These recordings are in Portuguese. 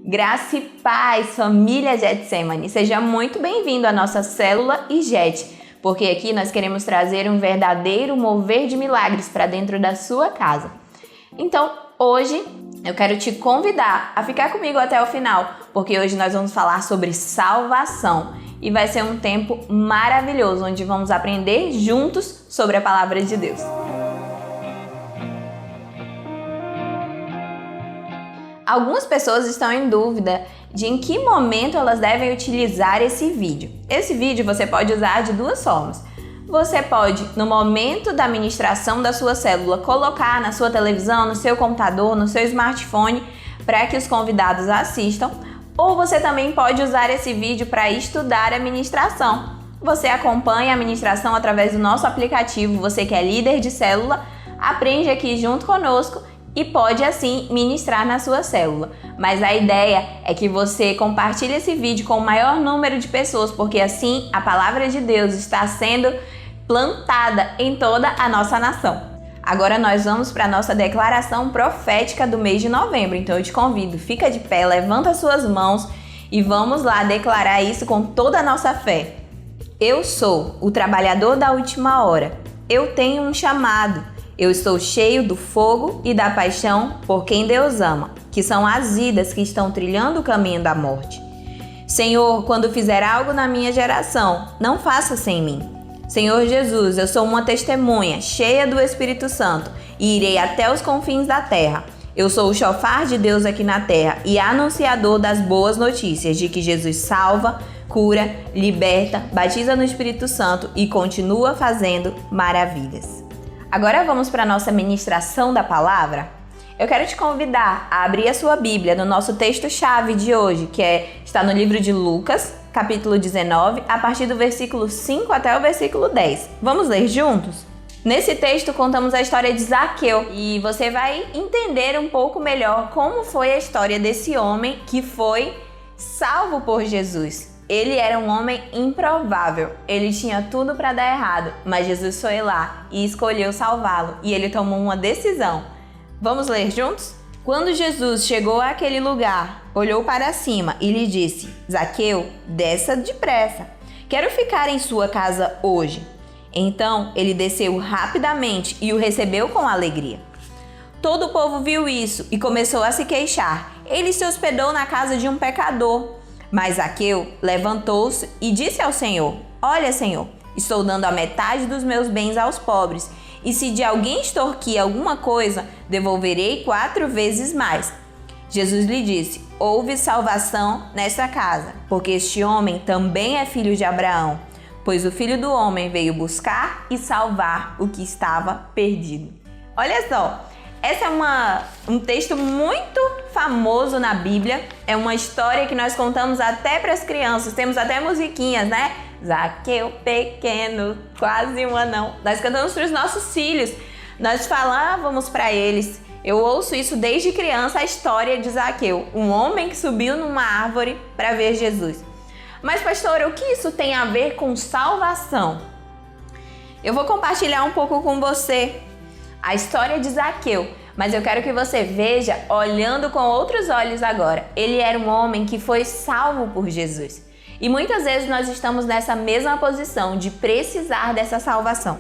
Graça e paz, família Getsemane. Seja muito bem-vindo à nossa célula IGET, porque aqui nós queremos trazer um verdadeiro mover de milagres para dentro da sua casa. Então, hoje eu quero te convidar a ficar comigo até o final, porque hoje nós vamos falar sobre salvação e vai ser um tempo maravilhoso, onde vamos aprender juntos sobre a palavra de Deus. Algumas pessoas estão em dúvida de em que momento elas devem utilizar esse vídeo. Esse vídeo você pode usar de duas formas. Você pode, no momento da ministração da sua célula, colocar na sua televisão, no seu computador, no seu smartphone, para que os convidados assistam. Ou você também pode usar esse vídeo para estudar a ministração. Você acompanha a ministração através do nosso aplicativo. Você que é líder de célula, aprende aqui junto conosco e pode assim ministrar na sua célula. Mas a ideia é que você compartilhe esse vídeo com o maior número de pessoas, porque assim a palavra de Deus está sendo plantada em toda a nossa nação. Agora nós vamos para a nossa declaração profética do mês de novembro. Então eu te convido, fica de pé, levanta as suas mãos e vamos lá declarar isso com toda a nossa fé. Eu sou o trabalhador da última hora. Eu tenho um chamado. Eu estou cheio do fogo e da paixão por quem Deus ama, que são as vidas que estão trilhando o caminho da morte. Senhor, quando fizer algo na minha geração, não faça sem mim. Senhor Jesus, eu sou uma testemunha cheia do Espírito Santo e irei até os confins da terra. Eu sou o chofar de Deus aqui na terra e anunciador das boas notícias de que Jesus salva, cura, liberta, batiza no Espírito Santo e continua fazendo maravilhas. Agora vamos para a nossa ministração da palavra. Eu quero te convidar a abrir a sua Bíblia no nosso texto-chave de hoje, que está no livro de Lucas, capítulo 19, a partir do versículo 5 até o versículo 10. Vamos ler juntos? Nesse texto contamos a história de Zaqueu e você vai entender um pouco melhor como foi a história desse homem que foi salvo por Jesus. Ele era um homem improvável, ele tinha tudo para dar errado, mas Jesus foi lá e escolheu salvá-lo e ele tomou uma decisão. Vamos ler juntos? Quando Jesus chegou àquele lugar, olhou para cima e lhe disse: Zaqueu, desça depressa, quero ficar em sua casa hoje. Então ele desceu rapidamente e o recebeu com alegria. Todo o povo viu isso e começou a se queixar. Ele se hospedou na casa de um pecador. Mas Zaqueu levantou-se e disse ao Senhor: Olha, Senhor, estou dando a metade dos meus bens aos pobres, e se de alguém extorquir alguma coisa, devolverei 4 vezes mais. Jesus lhe disse: Houve salvação nesta casa, porque este homem também é filho de Abraão, pois o Filho do Homem veio buscar e salvar o que estava perdido. Olha só! Esse é um texto muito famoso na Bíblia, é uma história que nós contamos até para as crianças, temos até musiquinhas, né? Zaqueu pequeno, quase um anão. Nós cantamos para os nossos filhos, nós falávamos para eles. Eu ouço isso desde criança, a história de Zaqueu, um homem que subiu numa árvore para ver Jesus. Mas pastora, o que isso tem a ver com salvação? Eu vou compartilhar um pouco com você a história de Zaqueu, mas eu quero que você veja olhando com outros olhos agora. Ele era um homem que foi salvo por Jesus. E muitas vezes nós estamos nessa mesma posição de precisar dessa salvação.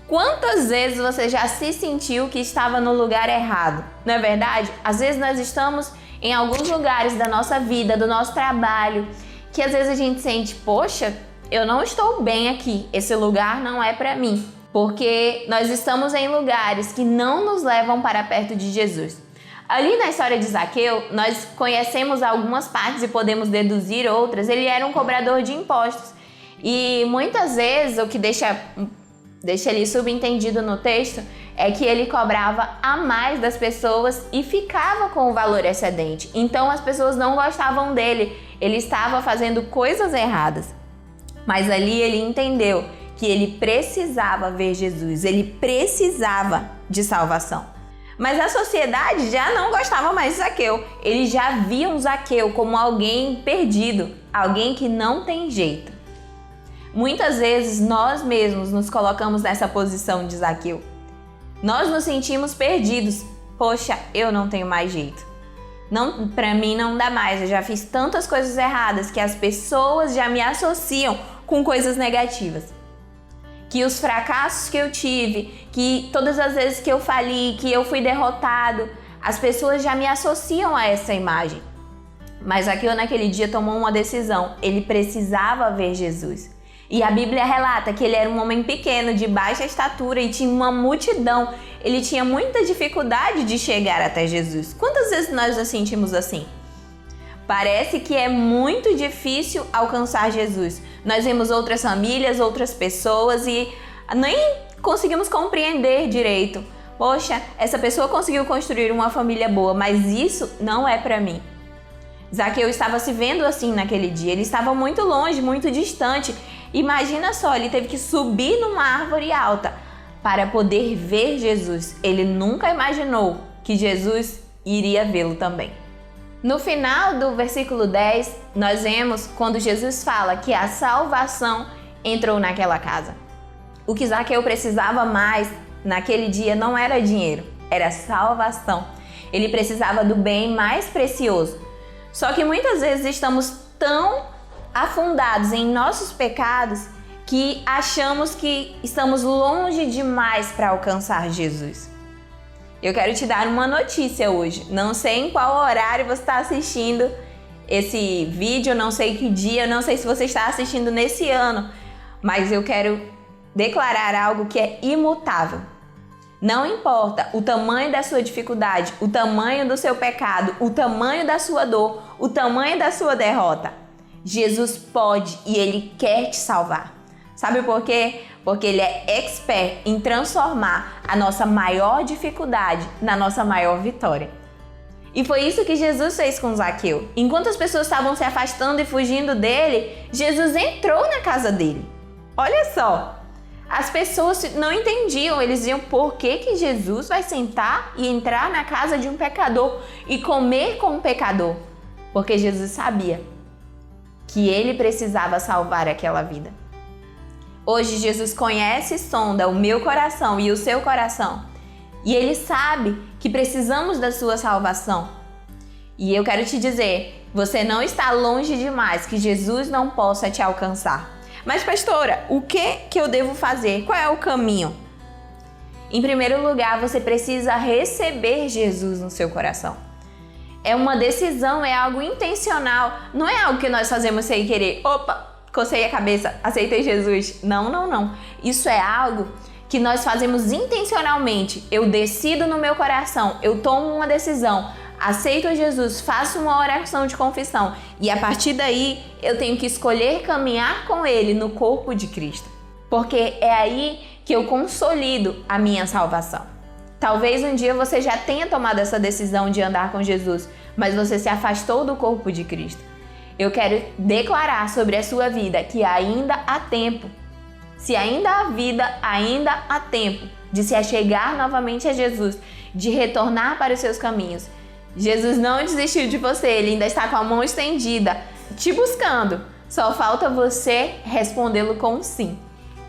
Quantas vezes você já se sentiu que estava no lugar errado? Não é verdade? Às vezes nós estamos em alguns lugares da nossa vida, do nosso trabalho, que às vezes a gente sente, poxa, eu não estou bem aqui, esse lugar não é para mim. Porque nós estamos em lugares que não nos levam para perto de Jesus. Ali na história de Zaqueu, nós conhecemos algumas partes e podemos deduzir outras. Ele era um cobrador de impostos. E muitas vezes o que deixa ali subentendido no texto é que ele cobrava a mais das pessoas e ficava com o valor excedente. Então as pessoas não gostavam dele. Ele estava fazendo coisas erradas. Mas ali ele entendeu que ele precisava ver Jesus, ele precisava de salvação. Mas a sociedade já não gostava mais de Zaqueu. Eles já viam Zaqueu como alguém perdido, alguém que não tem jeito. Muitas vezes nós mesmos nos colocamos nessa posição de Zaqueu. Nós nos sentimos perdidos. Poxa, eu não tenho mais jeito. Não, para mim não dá mais. Eu já fiz tantas coisas erradas que as pessoas já me associam com coisas negativas. Que os fracassos que eu tive, que todas as vezes que eu fali, que eu fui derrotado, as pessoas já me associam a essa imagem. Mas Zaqueu naquele dia tomou uma decisão. Ele precisava ver Jesus. E a Bíblia relata que ele era um homem pequeno, de baixa estatura e tinha uma multidão. Ele tinha muita dificuldade de chegar até Jesus. Quantas vezes nós nos sentimos assim? Parece que é muito difícil alcançar Jesus. Nós vemos outras famílias, outras pessoas e nem conseguimos compreender direito. Poxa, essa pessoa conseguiu construir uma família boa, mas isso não é para mim. Zaqueu estava se vendo assim naquele dia. Ele estava muito longe, muito distante. Imagina só, ele teve que subir numa árvore alta para poder ver Jesus. Ele nunca imaginou que Jesus iria vê-lo também. No final do versículo 10, nós vemos quando Jesus fala que a salvação entrou naquela casa. O que Zaqueu precisava mais naquele dia não era dinheiro, era salvação. Ele precisava do bem mais precioso. Só que muitas vezes estamos tão afundados em nossos pecados que achamos que estamos longe demais para alcançar Jesus. Eu quero te dar uma notícia hoje. Não sei em qual horário você está assistindo esse vídeo, não sei que dia, não sei se você está assistindo nesse ano, mas eu quero declarar algo que é imutável. Não importa o tamanho da sua dificuldade, o tamanho do seu pecado, o tamanho da sua dor, o tamanho da sua derrota. Jesus pode e Ele quer te salvar. Sabe por quê? Porque Ele é expert em transformar a nossa maior dificuldade na nossa maior vitória. E foi isso que Jesus fez com Zaqueu. Enquanto as pessoas estavam se afastando e fugindo dele, Jesus entrou na casa dele. Olha só, as pessoas não entendiam, eles diziam por que Jesus vai sentar e entrar na casa de um pecador e comer com um pecador? Porque Jesus sabia que ele precisava salvar aquela vida. Hoje Jesus conhece e sonda o meu coração e o seu coração. E Ele sabe que precisamos da sua salvação. E eu quero te dizer, você não está longe demais que Jesus não possa te alcançar. Mas pastora, o que eu devo fazer? Qual é o caminho? Em primeiro lugar, você precisa receber Jesus no seu coração. É uma decisão, é algo intencional. Não é algo que nós fazemos sem querer. Opa! Cocei a cabeça, aceitei Jesus. Não. Isso é algo que nós fazemos intencionalmente. Eu decido no meu coração, eu tomo uma decisão, aceito Jesus, faço uma oração de confissão e a partir daí eu tenho que escolher caminhar com Ele no corpo de Cristo. Porque é aí que eu consolido a minha salvação. Talvez um dia você já tenha tomado essa decisão de andar com Jesus, mas você se afastou do corpo de Cristo. Eu quero declarar sobre a sua vida que ainda há tempo. Se ainda há vida, ainda há tempo de se achegar novamente a Jesus, de retornar para os seus caminhos. Jesus não desistiu de você, Ele ainda está com a mão estendida, te buscando. Só falta você respondê-lo com um sim.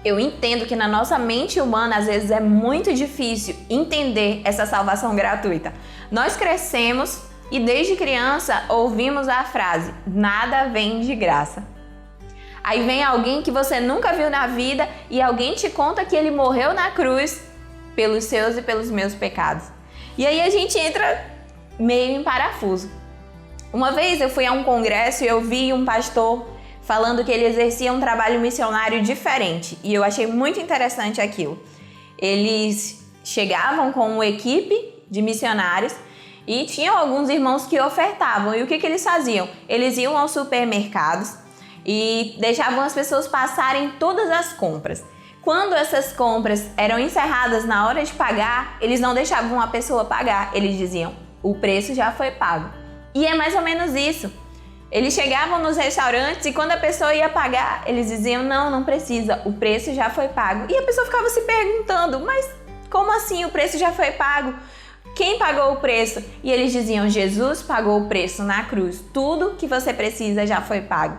Eu entendo que na nossa mente humana, às vezes, é muito difícil entender essa salvação gratuita. Nós crescemos e desde criança ouvimos a frase, nada vem de graça. Aí vem alguém que você nunca viu na vida e alguém te conta que ele morreu na cruz pelos seus e pelos meus pecados. E aí a gente entra meio em parafuso. Uma vez eu fui a um congresso e eu vi um pastor falando que ele exercia um trabalho missionário diferente e eu achei muito interessante aquilo. Eles chegavam com uma equipe de missionários e tinham alguns irmãos que ofertavam. E o que eles faziam? Eles iam aos supermercados e deixavam as pessoas passarem todas as compras. Quando essas compras eram encerradas na hora de pagar, eles não deixavam a pessoa pagar. Eles diziam, o preço já foi pago. E é mais ou menos isso. Eles chegavam nos restaurantes e quando a pessoa ia pagar, eles diziam, não precisa, o preço já foi pago. E a pessoa ficava se perguntando, mas como assim o preço já foi pago? Quem pagou o preço? E eles diziam, Jesus pagou o preço na cruz. Tudo que você precisa já foi pago.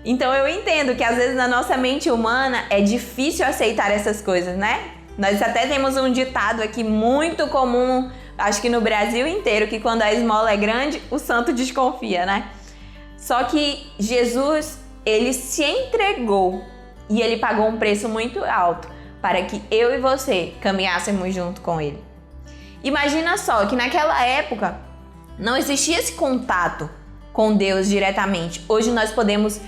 Então eu entendo que às vezes na nossa mente humana é difícil aceitar essas coisas, né? Nós até temos um ditado aqui muito comum Acho que no Brasil inteiro, que quando a esmola é grande, o santo desconfia, né? Só que Jesus, ele se entregou e ele pagou um preço muito alto para que eu e você caminhássemos junto com ele. Imagina só que naquela época não existia esse contato com Deus diretamente. Hoje nós podemos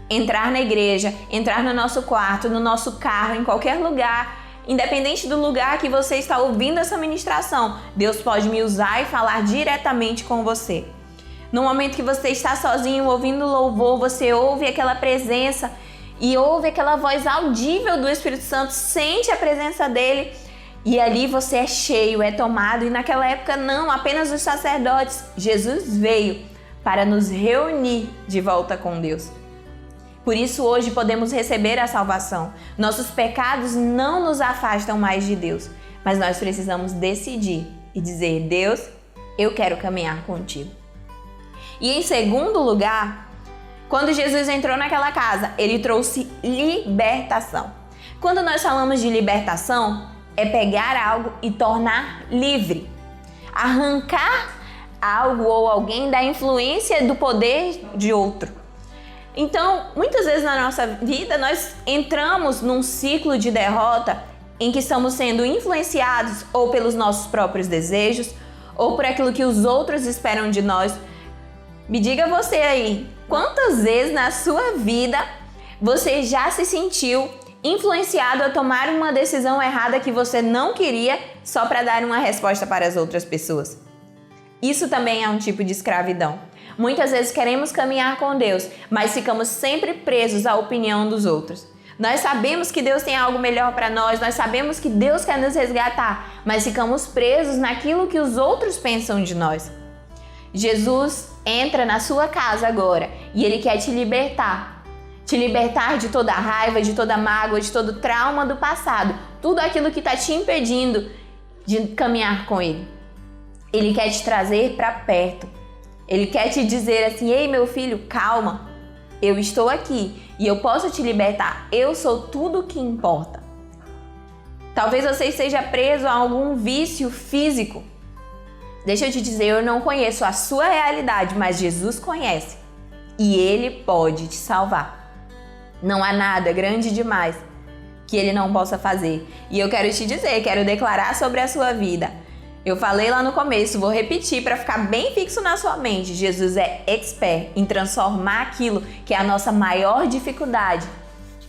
entrar na igreja, entrar no nosso quarto, no nosso carro, em qualquer lugar, independente do lugar que você está ouvindo essa ministração, Deus pode me usar e falar diretamente com você. No momento que você está sozinho ouvindo louvor, você ouve aquela presença e ouve aquela voz audível do Espírito Santo, sente a presença dele e ali você é cheio, é tomado. E naquela época não, apenas os sacerdotes. Jesus veio para nos reunir de volta com Deus. Por isso hoje podemos receber a salvação. Nossos pecados não nos afastam mais de Deus, mas nós precisamos decidir e dizer: Deus, eu quero caminhar contigo. E em segundo lugar, quando Jesus entrou naquela casa, ele trouxe libertação. Quando nós falamos de libertação, é pegar algo e tornar livre. Arrancar algo ou alguém da influência do poder de outro. Então, muitas vezes na nossa vida, nós entramos num ciclo de derrota em que estamos sendo influenciados ou pelos nossos próprios desejos ou por aquilo que os outros esperam de nós. Me diga você aí, quantas vezes na sua vida você já se sentiu influenciado a tomar uma decisão errada que você não queria só para dar uma resposta para as outras pessoas? Isso também é um tipo de escravidão. Muitas vezes queremos caminhar com Deus, mas ficamos sempre presos à opinião dos outros. Nós sabemos que Deus tem algo melhor para nós, nós sabemos que Deus quer nos resgatar, mas ficamos presos naquilo que os outros pensam de nós. Jesus entra na sua casa agora e Ele quer te libertar de toda a raiva, de toda a mágoa, de todo o trauma do passado, tudo aquilo que está te impedindo de caminhar com Ele. Ele quer te trazer para perto. Ele quer te dizer assim: ei, meu filho, calma, eu estou aqui e eu posso te libertar, eu sou tudo o que importa. Talvez você esteja preso a algum vício físico. Deixa eu te dizer, eu não conheço a sua realidade, mas Jesus conhece e Ele pode te salvar. Não há nada grande demais que Ele não possa fazer. E eu quero te dizer, quero declarar sobre a sua vida. Eu falei lá no começo, vou repetir para ficar bem fixo na sua mente. Jesus é expert em transformar aquilo que é a nossa maior dificuldade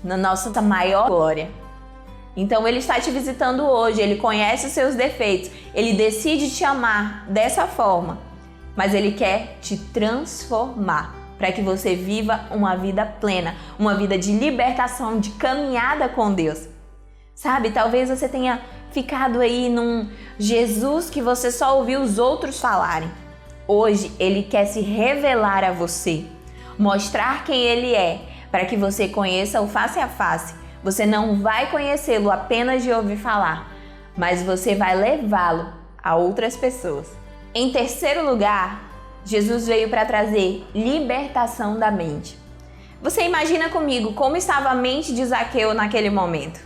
na nossa maior glória. Então Ele está te visitando hoje, Ele conhece os seus defeitos, Ele decide te amar dessa forma, mas Ele quer te transformar para que você viva uma vida plena, uma vida de libertação, de caminhada com Deus. Sabe, talvez você tenha ficado aí num Jesus que você só ouviu os outros falarem. Hoje Ele quer se revelar a você, mostrar quem Ele é, para que você conheça o face a face. Você não vai conhecê-lo apenas de ouvir falar, mas você vai levá-lo a outras pessoas. Em terceiro lugar, Jesus veio para trazer libertação da mente. Você imagina comigo como estava a mente de Zaqueu naquele momento?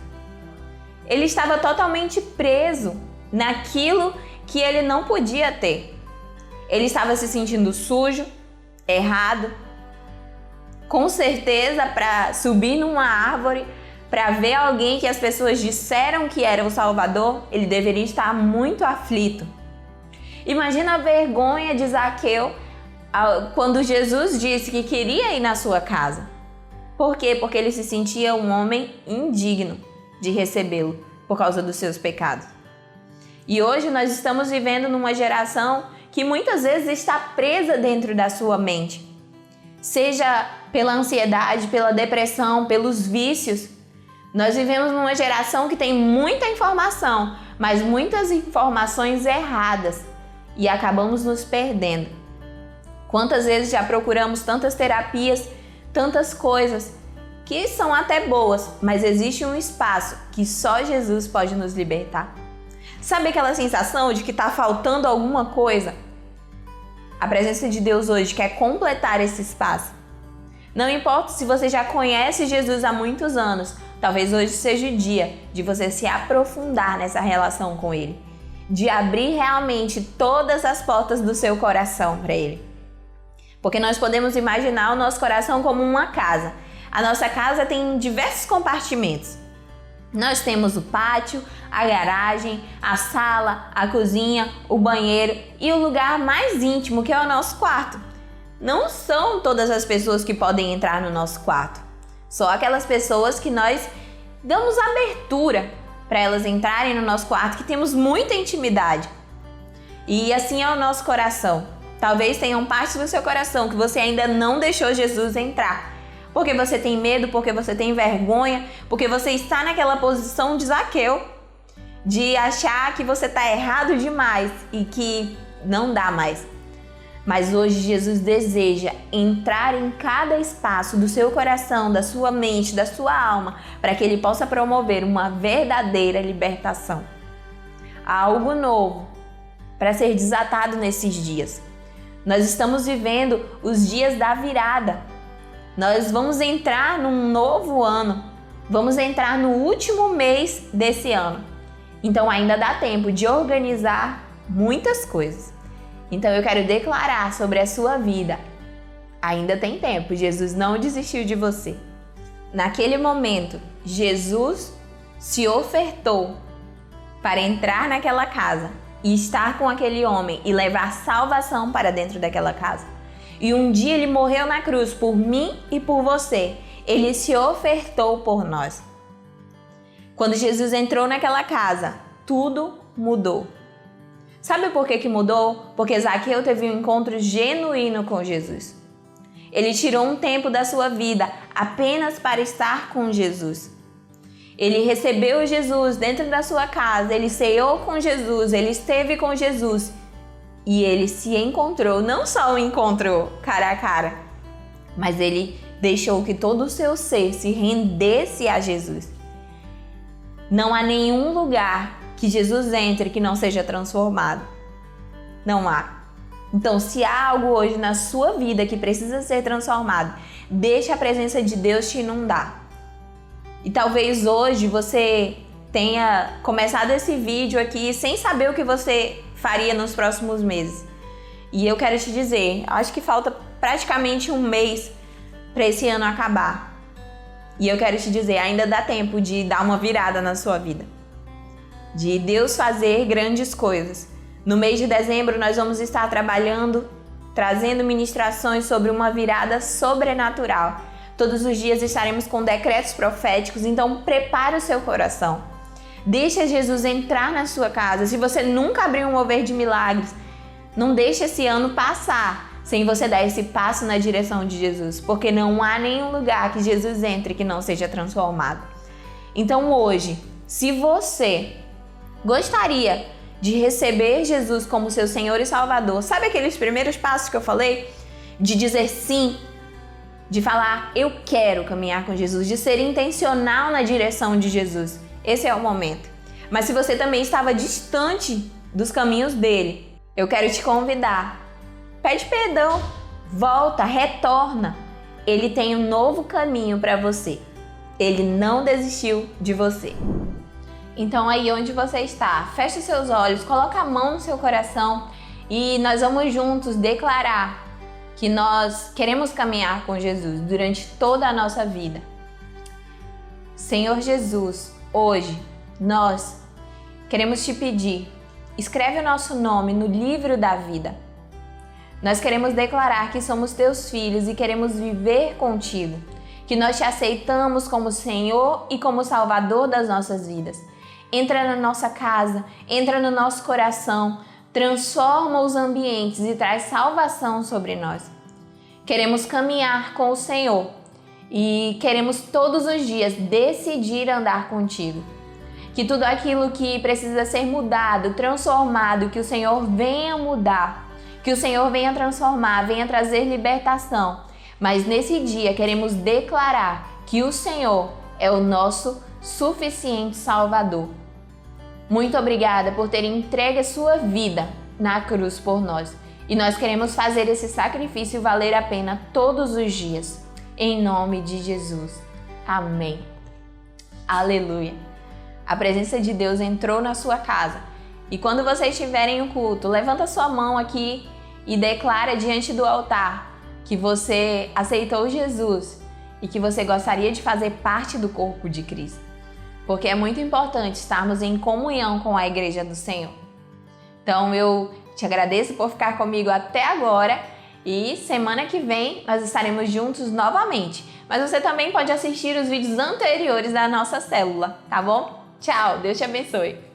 Ele estava totalmente preso naquilo que ele não podia ter. Ele estava se sentindo sujo, errado, com certeza para subir numa árvore, para ver alguém que as pessoas disseram que era o Salvador, ele deveria estar muito aflito. Imagina a vergonha de Zaqueu quando Jesus disse que queria ir na sua casa. Por quê? Porque ele se sentia um homem indigno de recebê-lo por causa dos seus pecados. E hoje nós estamos vivendo numa geração que muitas vezes está presa dentro da sua mente. Seja pela ansiedade, pela depressão, pelos vícios. Nós vivemos numa geração que tem muita informação, mas muitas informações erradas e acabamos nos perdendo. Quantas vezes já procuramos tantas terapias, tantas coisas que são até boas, mas existe um espaço que só Jesus pode nos libertar. Sabe aquela sensação de que está faltando alguma coisa? A presença de Deus hoje quer completar esse espaço. Não importa se você já conhece Jesus há muitos anos, talvez hoje seja o dia de você se aprofundar nessa relação com Ele. de abrir realmente todas as portas do seu coração para Ele. Porque nós podemos imaginar o nosso coração como uma casa. A nossa casa tem diversos compartimentos. Nós temos o pátio, a garagem, a sala, a cozinha, o banheiro e o lugar mais íntimo, que é o nosso quarto. Não são todas as pessoas que podem entrar no nosso quarto. Só aquelas pessoas que nós damos abertura para elas entrarem no nosso quarto, que temos muita intimidade. E assim é o nosso coração. Talvez tenham partes do seu coração que você ainda não deixou Jesus entrar. Porque você tem medo, porque você tem vergonha, porque você está naquela posição de Zaqueu, de achar que você está errado demais e que não dá mais. Mas hoje Jesus deseja entrar em cada espaço do seu coração, da sua mente, da sua alma, para que Ele possa promover uma verdadeira libertação. Há algo novo para ser desatado nesses dias. Nós estamos vivendo os dias da virada. Nós vamos entrar num novo ano. Vamos entrar no último mês desse ano. Então ainda dá tempo de organizar muitas coisas. Então eu quero declarar sobre a sua vida. Ainda tem tempo, Jesus não desistiu de você. Naquele momento, Jesus se ofertou para entrar naquela casa e estar com aquele homem e levar salvação para dentro daquela casa. E um dia Ele morreu na cruz por mim e por você. Ele se ofertou por nós. Quando Jesus entrou naquela casa, tudo mudou. Sabe por que mudou? Porque Zaqueu teve um encontro genuíno com Jesus. Ele tirou um tempo da sua vida apenas para estar com Jesus. Ele recebeu Jesus dentro da sua casa, ele ceou com Jesus, ele esteve com Jesus e ele se encontrou, não só o encontrou cara a cara, mas ele deixou que todo o seu ser se rendesse a Jesus. Não há nenhum lugar que Jesus entre que não seja transformado. Não há. Então, se há algo hoje na sua vida que precisa ser transformado, deixe a presença de Deus te inundar. E talvez hoje você tenha começado esse vídeo aqui sem saber o que você faria nos próximos meses. E eu quero te dizer, acho que falta praticamente um mês para esse ano acabar. E eu quero te dizer, ainda dá tempo de dar uma virada na sua vida. De Deus fazer grandes coisas. No mês de dezembro nós vamos estar trabalhando, trazendo ministrações sobre uma virada sobrenatural. Todos os dias estaremos com decretos proféticos, então prepare o seu coração. Deixa Jesus entrar na sua casa. Se você nunca abriu um mover de milagres, não deixe esse ano passar sem você dar esse passo na direção de Jesus, porque não há nenhum lugar que Jesus entre que não seja transformado. Então hoje, se você gostaria de receber Jesus como seu Senhor e Salvador, sabe aqueles primeiros passos que eu falei? De dizer sim, de falar eu quero caminhar com Jesus, de ser intencional na direção de Jesus. Esse é o momento. Mas se você também estava distante dos caminhos dele, eu quero te convidar. Pede perdão, volta, retorna. Ele tem um novo caminho para você. Ele não desistiu de você. Então aí onde você está, feche seus olhos, coloca a mão no seu coração e nós vamos juntos declarar que nós queremos caminhar com Jesus durante toda a nossa vida. Senhor Jesus, hoje nós queremos te pedir, escreve o nosso nome no livro da vida. Nós queremos declarar que somos teus filhos e queremos viver contigo, que nós te aceitamos como Senhor e como Salvador das nossas vidas. Entra na nossa casa, entra no nosso coração, transforma os ambientes e traz salvação sobre nós. Queremos caminhar com o Senhor e queremos todos os dias decidir andar contigo. Que tudo aquilo que precisa ser mudado, transformado, que o Senhor venha mudar, que o Senhor venha transformar, venha trazer libertação. Mas nesse dia queremos declarar que o Senhor é o nosso suficiente Salvador. Muito obrigada por ter entregue a sua vida na cruz por nós. E nós queremos fazer esse sacrifício valer a pena todos os dias. Em nome de Jesus. Amém. Aleluia. A presença de Deus entrou na sua casa E quando vocês estiverem no culto, levanta sua mão aqui e declara diante do altar que você aceitou Jesus e que você gostaria de fazer parte do corpo de Cristo. Porque é muito importante estarmos em comunhão com a Igreja do Senhor. Então eu te agradeço por ficar comigo até agora e semana que vem nós estaremos juntos novamente. Mas você também pode assistir os vídeos anteriores da nossa célula, tá bom? Tchau, Deus te abençoe!